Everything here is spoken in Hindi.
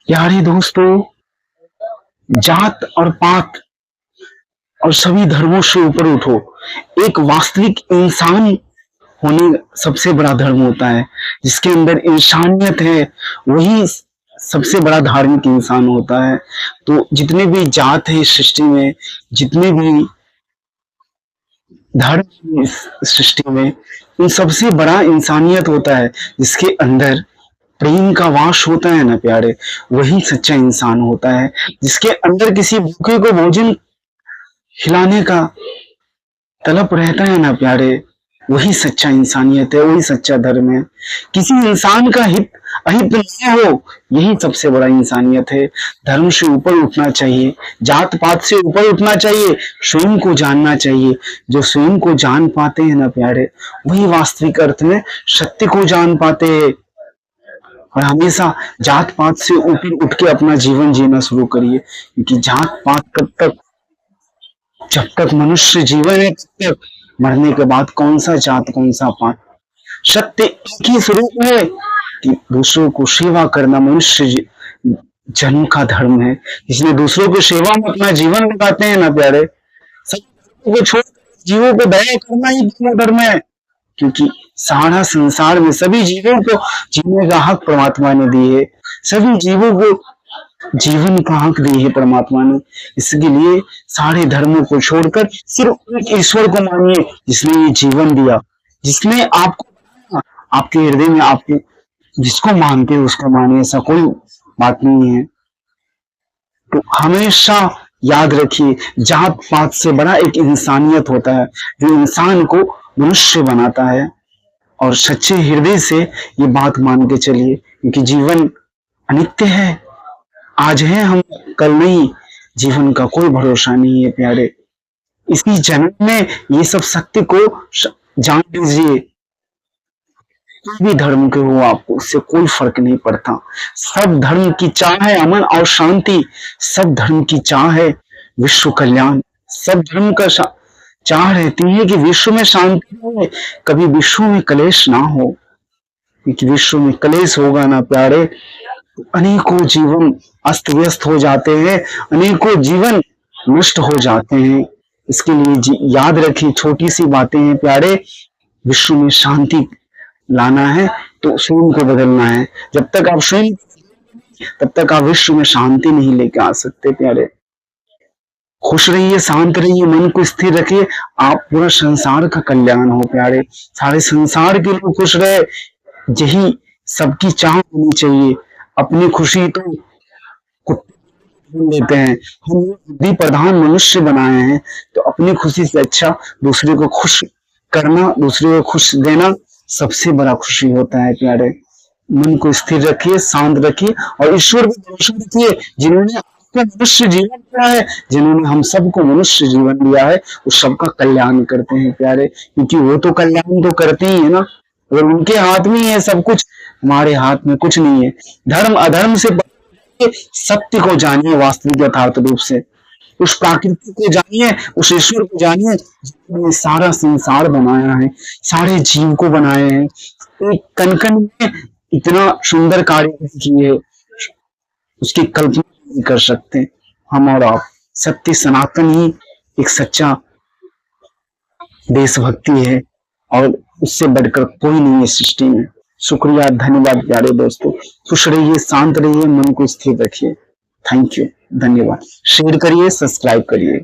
प्यारे दोस्तों, जात और पात और सभी धर्मों से ऊपर उठो। एक वास्तविक इंसान होने सबसे बड़ा धर्म होता है। जिसके अंदर इंसानियत है वही सबसे बड़ा धार्मिक इंसान होता है। तो जितने भी जात है इस सृष्टि में, जितने भी धर्म है इस सृष्टि में, उन सबसे बड़ा इंसानियत होता है। जिसके अंदर प्रेम का वास होता है ना प्यारे, वही सच्चा इंसान होता है। जिसके अंदर किसी भूखे को भोजन खिलाने का तलब रहता है ना प्यारे, वही सच्चा इंसानियत है, वही सच्चा धर्म है। किसी इंसान का हित अहित न हो, यही सबसे बड़ा इंसानियत है। धर्म से ऊपर उठना चाहिए, जात पात से ऊपर उठना चाहिए, स्वयं को जानना चाहिए। जो स्वयं को जान पाते हैं ना प्यारे, वही वास्तविक अर्थ में सत्य को जान पाते हैं। और हमेशा जात पात से ऊपर उठ के अपना जीवन जीना शुरू करिए, क्योंकि जात पात कब तक, जब तक मनुष्य जीवन है तब तक, मरने के बाद कौन सा जात कौन सा पात। सत्य एक ही स्वरूप है कि दूसरों को सेवा करना मनुष्य जन्म का धर्म है। इसलिए दूसरों की सेवा में अपना जीवन लगाते हैं ना प्यारे, सब को छोड़ जीवों को दया करना ही धर्म है। क्योंकि सारा संसार में सभी जीवों को जीने का हक परमात्मा ने दी है। सभी जीवों को जीवन का हक दी है परमात्मा ने। इसके लिए सारे धर्मों को छोड़कर सिर्फ एक ईश्वर को मानिए, जिसने ये जीवन दिया, जिसने आपको, आपके हृदय में आपके जिसको मानते हैं उसको मानिए, ऐसा कोई बात नहीं है। तो हमेशा याद रखिए, जात पात से बड़ा एक इंसानियत होता है, जो इंसान को मनुष्य बनाता है। और सच्चे हृदय से ये बात मान के चलिए, क्योंकि जीवन अनित्य है। आज है हम, कल नहीं। जीवन का कोई भरोसा नहीं है प्यारे। इसी जन्म में ये सब सत्य को जान लीजिए। कोई भी धर्म के हो, आपको उससे कोई फर्क नहीं पड़ता। सब धर्म की चाह है अमन और शांति, सब धर्म की चाह है विश्व कल्याण। सब धर्म का चाह रहती है कि विश्व में शांति हो, कभी विश्व में कलेश ना हो। क्योंकि विश्व में कलेश होगा ना प्यारे, तो अनेकों जीवन अस्त व्यस्त हो जाते हैं, अनेकों जीवन नष्ट हो जाते हैं। इसके लिए याद रखिए, छोटी सी बातें हैं प्यारे। विश्व में शांति लाना है तो स्वयं को बदलना है। जब तक आप स्वयं, तब तक आप विश्व में शांति नहीं लेके आ सकते प्यारे। खुश रहिए, शांत रहिए, मन को स्थिर रखिए, आप पूरा संसार का कल्याण हो प्यारे। सारे संसार के लोग खुश रहे, यही सबकी चाह होनी चाहिए। अपनी खुशी तो लेते हैं, हम बुद्धि प्रधान मनुष्य बनाए हैं, तो अपनी खुशी से अच्छा दूसरे को खुश करना, दूसरे को खुश देना सबसे बड़ा खुशी होता है प्यारे। मन को स्थिर रखिए, शांत रखिए और ईश्वर को भरोसा रखिए, जिन्होंने आपको मनुष्य जीवन दिया है, जिन्होंने हम सबको मनुष्य जीवन दिया है, वो सबका कल्याण करते हैं प्यारे। क्योंकि वो तो कल्याण तो करते ही है ना, अगर उनके हाथ में ही है सब कुछ, हमारे हाथ में कुछ नहीं है। धर्म अधर्म से सत्य को जानिए, वास्तविक यथार्थ रूप से उस प्राकृतिक को जानिए, उस ईश्वर को जानिए जिसने सारा संसार बनाया है, सारे जीव को बनाए हैं। एक कण कण में इतना सुंदर कार्य किए है, उसकी कल्पना नहीं कर सकते हम और आप। सत्य सनातन ही एक सच्चा देशभक्ति है, और उससे बढ़कर कोई नहीं है सृष्टि में। शुक्रिया, धन्यवाद प्यारे दोस्तों। खुश रहिए, शांत रहिए, मन को स्थिर रखिए। थैंक यू, धन्यवाद। शेयर करिए, सब्सक्राइब करिए।